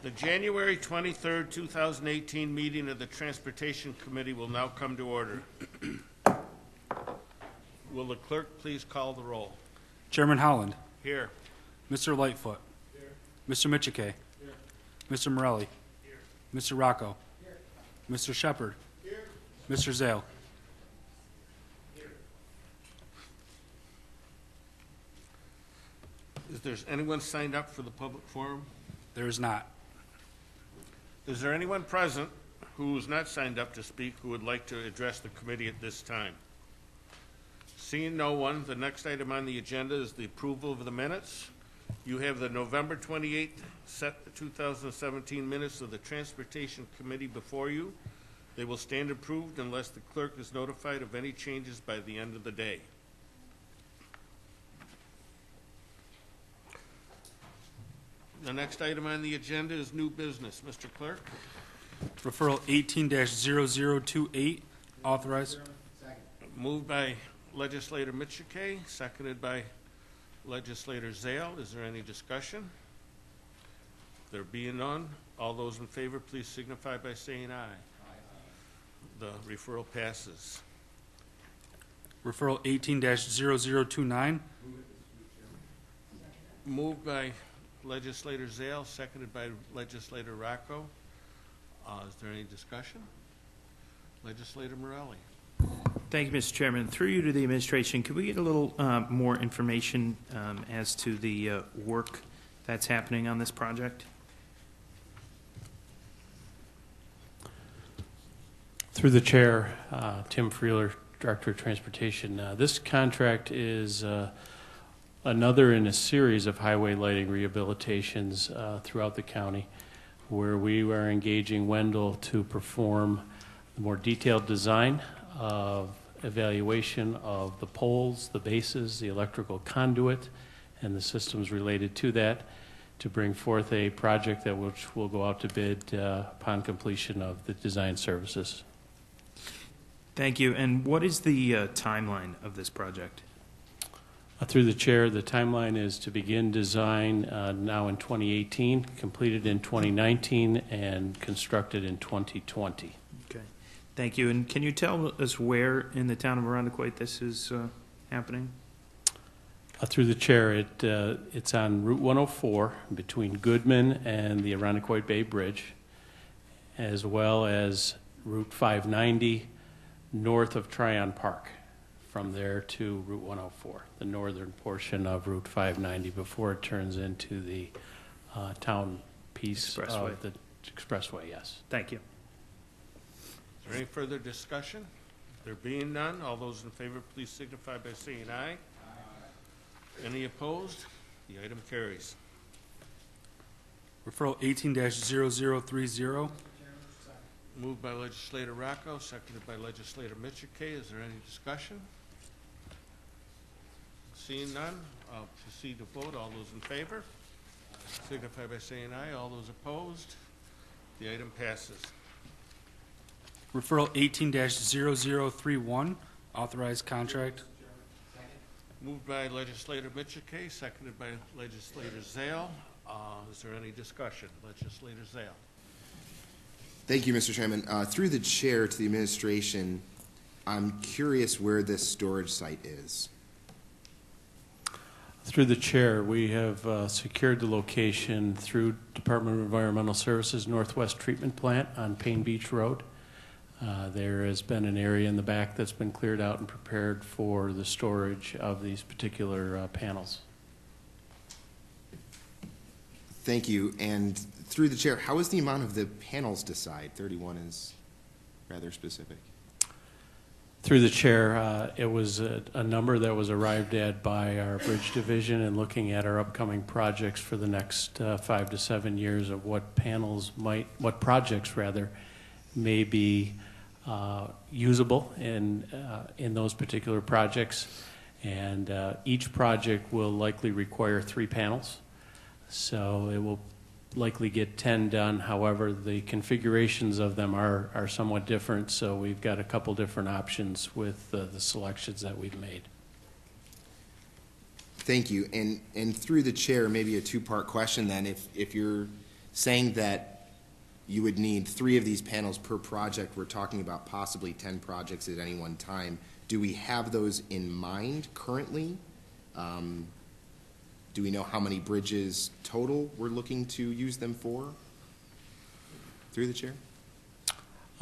The January 23rd, 2018 meeting of the Transportation Committee will now come to order. Will the clerk please call the roll? Chairman Holland. Here. Mr. Lightfoot. Here. Mr. Michike. Here. Mr. Morelli. Here. Mr. Rocco. Here. Mr. Shepard. Here. Mr. Zale. Here. Is there anyone signed up for the public forum? There is not. Is there anyone present who is not signed up to speak who would like to address the committee at this time? Seeing no one, the next item on the agenda is the approval of the minutes. You have the November 28th, 2017 minutes of the Transportation Committee before you. They will stand approved unless the clerk is notified of any changes by the end of the day. The next item on the agenda is new business. Mr. Clerk. Referral 18-0028, authorized. Moved by Legislator Michike, seconded by Legislator Zale. Is there any discussion? There being none, all those in favor, please signify by saying aye. Aye. The referral passes. Referral 18-0029. Moved by Legislator Zale, seconded by Legislator Rocco. Is there any discussion? Legislator Morelli. Thank you, Mr. Chairman. Through you to the administration, could we get a little more information as to the work that's happening on this project? Through the chair, Tim Freeler, Director of Transportation. This contract is another in a series of highway lighting rehabilitations throughout the county, where we are engaging Wendell to perform the more detailed design of evaluation of the poles, the bases, the electrical conduit, and the systems related to that, to bring forth a project that which will go out to bid upon completion of the design services. Thank you. And what is the timeline of this project? Through the chair, the timeline is to begin design now in 2018, completed in 2019, and constructed in 2020. Okay. Thank you. And can you tell us where in the town of Arundequoit this is happening? Through the chair, it's on Route 104 between Goodman and the Arundequoit Bay Bridge, as well as Route 590 north of Tryon Park. From there to Route 104, the northern portion of Route 590, before it turns into the town piece of the expressway, yes. Thank you. Is there any further discussion? There being none, all those in favor, please signify by saying aye. Aye. Any opposed? The item carries. Referral 18-0030. Moved by Legislator Rocco, seconded by Legislator Michike. Is there any discussion? Seeing none, I'll proceed to vote. All those in favor signify by saying aye. All those opposed, the item passes. Referral 18-0031, authorized contract. Moved by Legislator Michike, seconded by Legislator Zale. Is there any discussion? Legislator Zale. Thank you, Mr. Chairman. Through the chair to the administration, I'm curious where this storage site is. Through the chair, we have secured the location through Department of Environmental Services Northwest Treatment Plant on Payne Beach Road. There has been an area in the back that's been cleared out and prepared for the storage of these particular panels. Thank you. And through the chair, how is the amount of the panels decided? 31 is rather specific. Through the chair, it was a number that was arrived at by our bridge division in looking at our upcoming projects for the next 5 to 7 years of what projects may be usable in those particular projects. And each project will likely require 3 panels. So it will likely get 10 done. However, the configurations of them are somewhat different, so we've got a couple different options with the selections that we've made. Thank you. And through the chair, maybe a two-part question then. If you're saying that you would need 3 of these panels per project. We're talking about possibly 10 projects at any one time. Do we have those in mind currently? Do we know how many bridges total we're looking to use them for? Through the chair.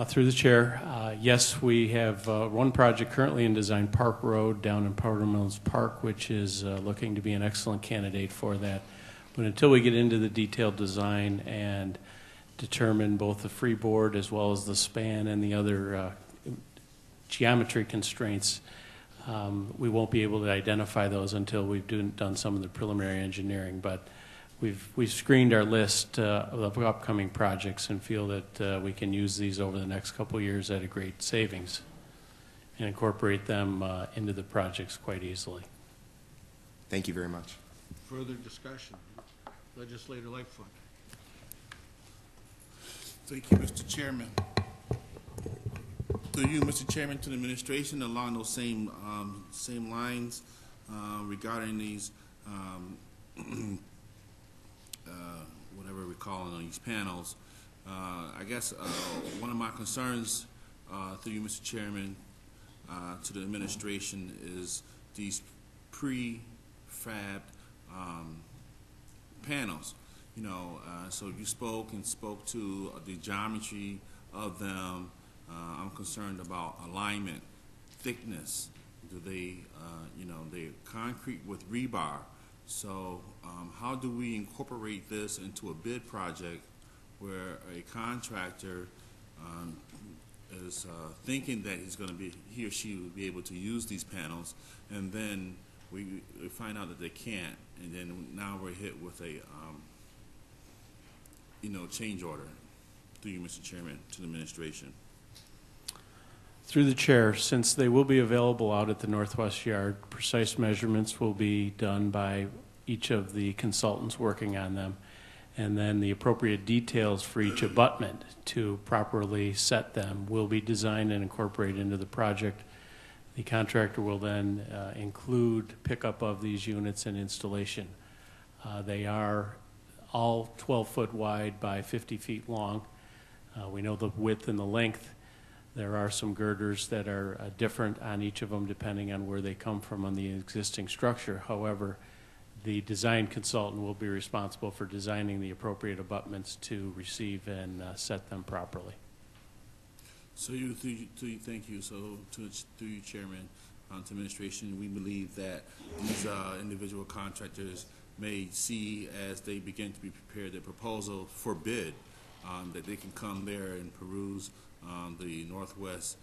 Through the chair, yes, we have one project currently in design, Park Road down in Powder Mills Park, which is looking to be an excellent candidate for that. But until we get into the detailed design and determine both the freeboard as well as the span and the other geometry constraints, we won't be able to identify those until we've done some of the preliminary engineering. But we've screened our list of upcoming projects and feel that we can use these over the next couple of years at a great savings and incorporate them into the projects quite easily. Thank you very much. Further discussion? Legislator Lightfoot. Thank you, Mr. Chairman. Through you, Mr. Chairman, to the administration, along those same lines regarding these, whatever we're calling on these panels. I guess one of my concerns, through you, Mr. Chairman, to the administration is these prefabbed panels. You know, so you spoke to the geometry of them. I'm concerned about alignment, thickness. Do they, they're concrete with rebar. So how do we incorporate this into a bid project where a contractor is thinking that he or she will be able to use these panels, and then we find out that they can't, and then now we're hit with a change order. Through you, Mr. Chairman, to the administration. Through the chair, since they will be available out at the Northwest Yard, precise measurements will be done by each of the consultants working on them, and then the appropriate details for each abutment to properly set them will be designed and incorporated into the project. The contractor will then include pickup of these units and installation. They are all 12-foot wide by 50 feet long. We know the width and the length. There are some girders that are different on each of them depending on where they come from on the existing structure. However, the design consultant will be responsible for designing the appropriate abutments to receive and set them properly. So thank you. So through you, Chairman, to administration, we believe that these individual contractors may see as they begin to be prepared their proposal for bid, that they can come there and peruse the Northwest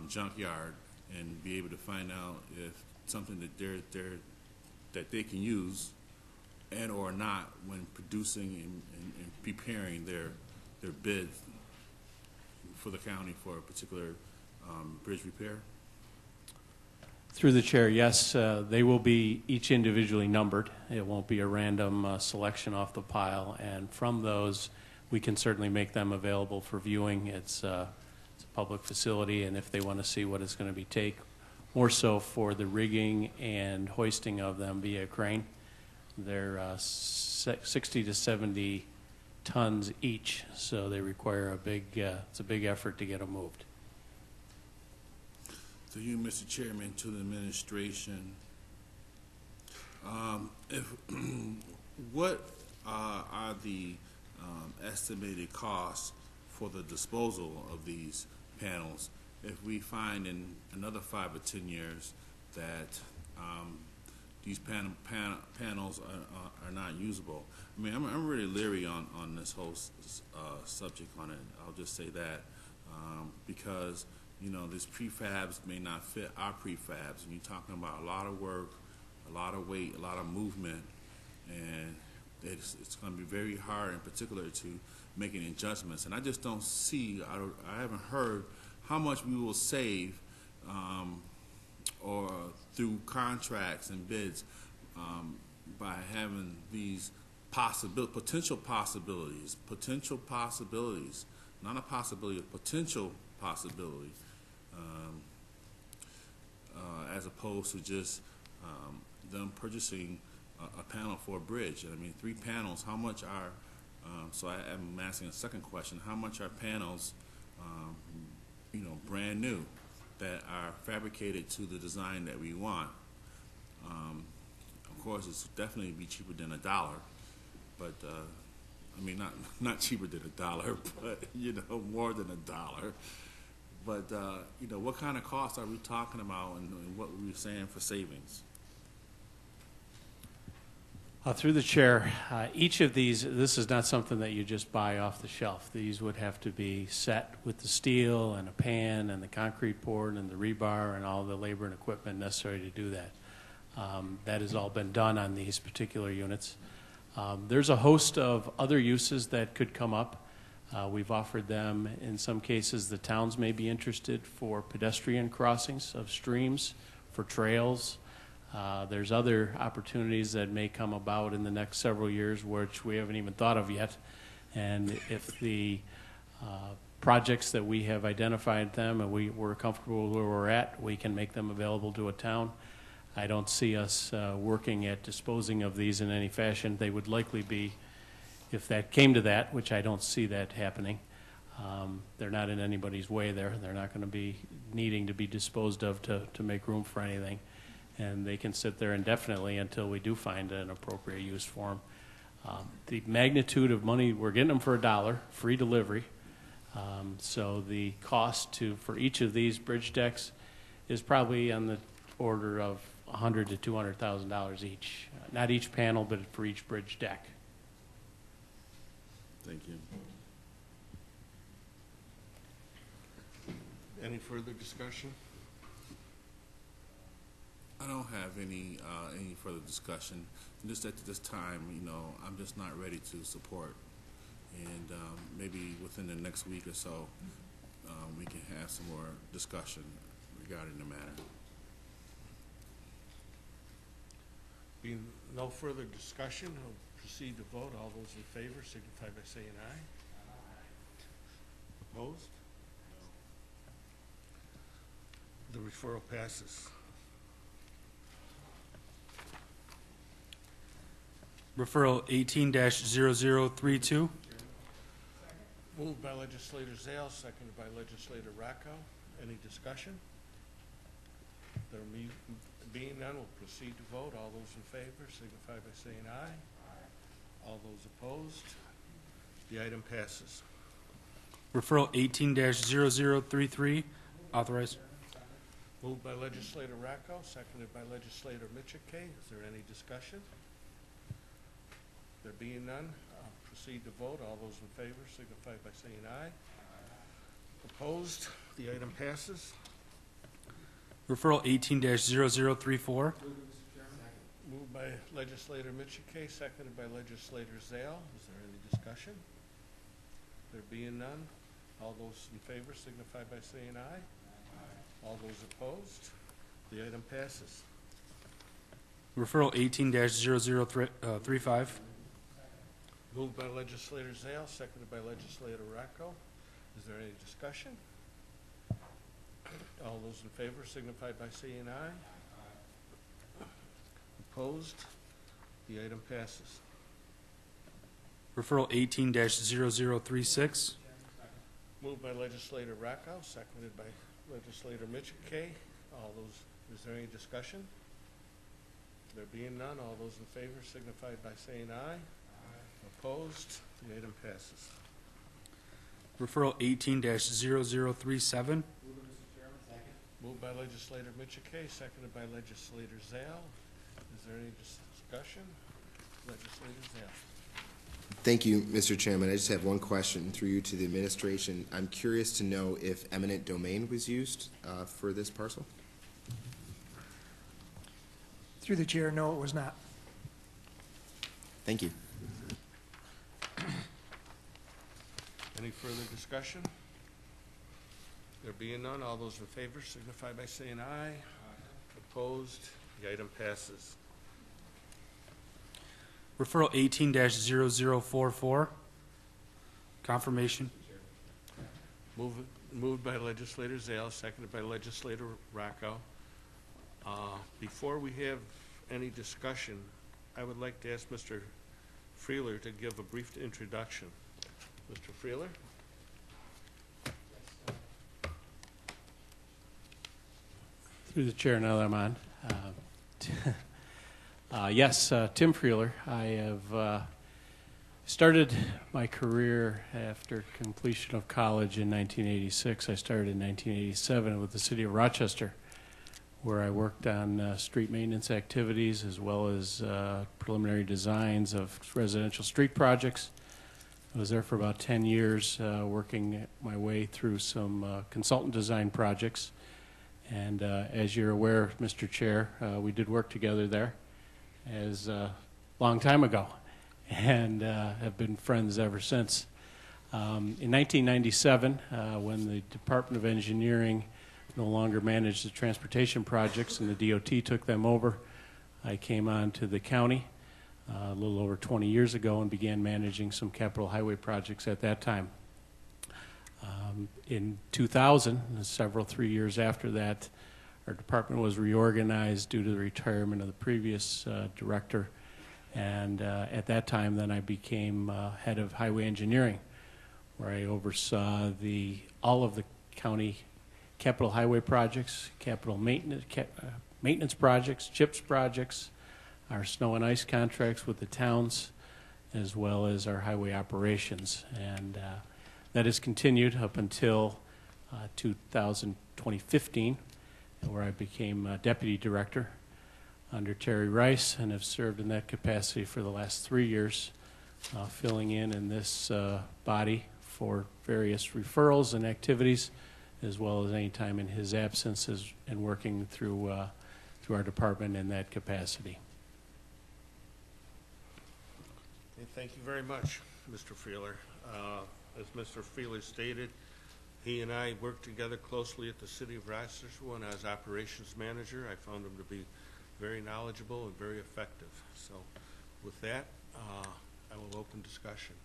junkyard and be able to find out if something that they can use and or not when producing and preparing their bid for the county for a particular bridge repair. Through the chair, yes, they will be each individually numbered. It won't be a random selection off the pile, and from those we can certainly make them available for viewing. It's a public facility, and if they want to see what it's going to be take, more so for the rigging and hoisting of them via crane. They're 60 to 70 tons each, so they require it's a big effort to get them moved. To you, Mr. Chairman, to the administration, what are the estimated costs for the disposal of these panels if we find in another 5 or 10 years that these panels are not usable? I mean, I'm really leery on this whole subject on it. I'll just say that because these prefabs may not fit our prefabs, and you're talking about a lot of work, a lot of weight, a lot of movement, and it's going to be very hard in particular to make any adjustments. And I just don't see, I haven't heard how much we will save or through contracts and bids by having these potential possibilities, not a possibility, a potential possibility, as opposed to just them purchasing a panel for a bridge. I mean, 3 panels, how much are So I'm asking a second question: how much are panels, brand new, that are fabricated to the design that we want? Of course, it's definitely be cheaper than $1, but not cheaper than $1, but more than $1. But what kind of costs are we talking about, and what were we saying for savings? Through the chair, each of these, this is not something that you just buy off the shelf. These would have to be set with the steel and a pan and the concrete poured and the rebar and all the labor and equipment necessary to do that. That has all been done on these particular units. There's a host of other uses that could come up. We've offered them, in some cases, the towns may be interested for pedestrian crossings of streams, for trails. There's other opportunities that may come about in the next several years, which we haven't even thought of yet. And if the projects that we have identified them and we're comfortable where we're at, we can make them available to a town. I don't see us working at disposing of these in any fashion. They would likely be, if that came to that, which I don't see that happening, they're not in anybody's way there. They're not going to be needing to be disposed of to make room for anything. And they can sit there indefinitely until we do find an appropriate use for them. The magnitude of money, we're getting them for $1, free delivery. So the cost for each of these bridge decks is probably on the order of $100,000 to $200,000 each. Not each panel, but for each bridge deck. Thank you. Any further discussion? I don't have any further discussion. Just at this time, I'm just not ready to support. And maybe within the next week or so, we can have some more discussion regarding the matter. Being no further discussion, we'll proceed to vote. All those in favor signify by saying aye. Opposed? The referral passes. Referral 18-0032. Moved by Legislator Zale, seconded by Legislator Rocco. Any discussion? There being none, we'll proceed to vote. All those in favor signify by saying aye. All those opposed? The item passes. Referral 18-0033. Authorized. Moved by Legislator Rocco, seconded by Legislator Michike. Is there any discussion? There being none, I'll proceed to vote. All those in favor signify by saying aye. Opposed? The item passes. Referral 18-0034. Moved by Legislator Michike, seconded by Legislator Zale. Is there any discussion? There being none, all those in favor signify by saying aye. All those opposed? The item passes. Referral 18-0035. Moved by Legislator Zale, seconded by Legislator Rocco. Is there any discussion? All those in favor signify by saying aye. Opposed? The item passes. Referral 18-0036. Moved by Legislator Rocco, seconded by Legislator Michike. All those, is there any discussion? There being none, all those in favor signify by saying aye. Opposed? The item passes. Referral 18-0037. Moved by Legislator Michike, seconded by Legislator Zale. Is there any discussion? Legislator Zale. Thank you, Mr. Chairman. I just have one question through you to the administration. I'm curious to know if eminent domain was used for this parcel? Through the chair, no, it was not. Thank you. Any further discussion? There being none, all those in favor signify by saying aye. Opposed? The item passes. Referral 18-0044. Confirmation. Moved by Legislator Zale, seconded by Legislator Rocco. Before we have any discussion, I would like to ask Mr. Freeler to give a brief introduction. Mr. Freeler? Through the chair, now that I'm on. Yes, Tim Freeler. I have started my career after completion of college in 1986. I started in 1987 with the city of Rochester, where I worked on street maintenance activities as well as preliminary designs of residential street projects. I was there for about 10 years, working my way through some consultant design projects. And as you're aware, Mr. Chair, we did work together there as a long time ago, and have been friends ever since. In 1997, when the Department of Engineering no longer managed the transportation projects and the DOT took them over, I came on to the county a little over 20 years ago and began managing some capital highway projects at that time. In 2000, and 3 years after that, our department was reorganized due to the retirement of the previous director, and at that time then I became head of highway engineering, where I oversaw all of the county capital highway projects, capital maintenance projects, CHIPS projects, our snow and ice contracts with the towns, as well as our highway operations. And that has continued up until 2015, where I became deputy director under Terry Rice and have served in that capacity for the last 3 years, filling in this body for various referrals and activities, as well as any time in his absence and working through our department in that capacity. Okay, thank you very much, Mr. Freeler. As Mr. Freeler stated, he and I worked together closely at the City of Rochester when I was operations manager. I found him to be very knowledgeable and very effective. So with that, I will open discussion.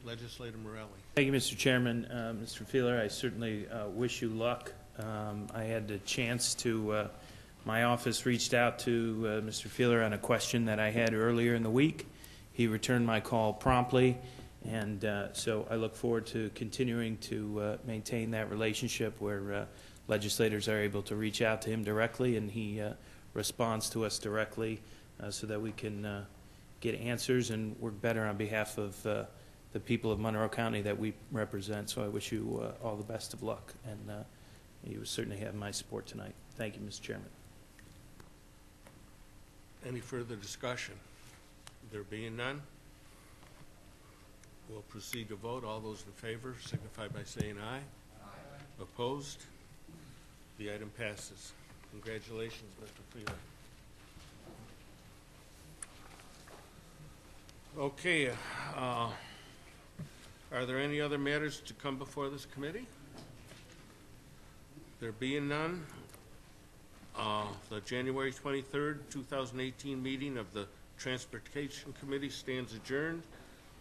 Legislator Morelli. Thank you, Mr. Chairman. Mr. Feeler, I certainly wish you luck. I had the chance to, my office reached out to Mr. Feeler on a question that I had earlier in the week. He returned my call promptly, and so I look forward to continuing to maintain that relationship where legislators are able to reach out to him directly and he responds to us directly so that we can get answers and work better on behalf of the people of Monroe County that we represent. So I wish you all the best of luck, and you certainly have my support tonight. Thank you, Mr. Chairman. Any further discussion? There being none, we'll proceed to vote. All those in favor signify by saying aye. Aye. Opposed? The item passes. Congratulations, Mr. Freeler. Okay, are there any other matters to come before this committee? There being none, the January 23rd, 2018 meeting of the Transportation Committee stands adjourned.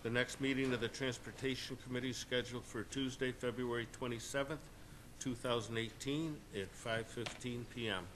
The next meeting of the Transportation Committee is scheduled for Tuesday, February 27th, 2018 at 5:15 p.m.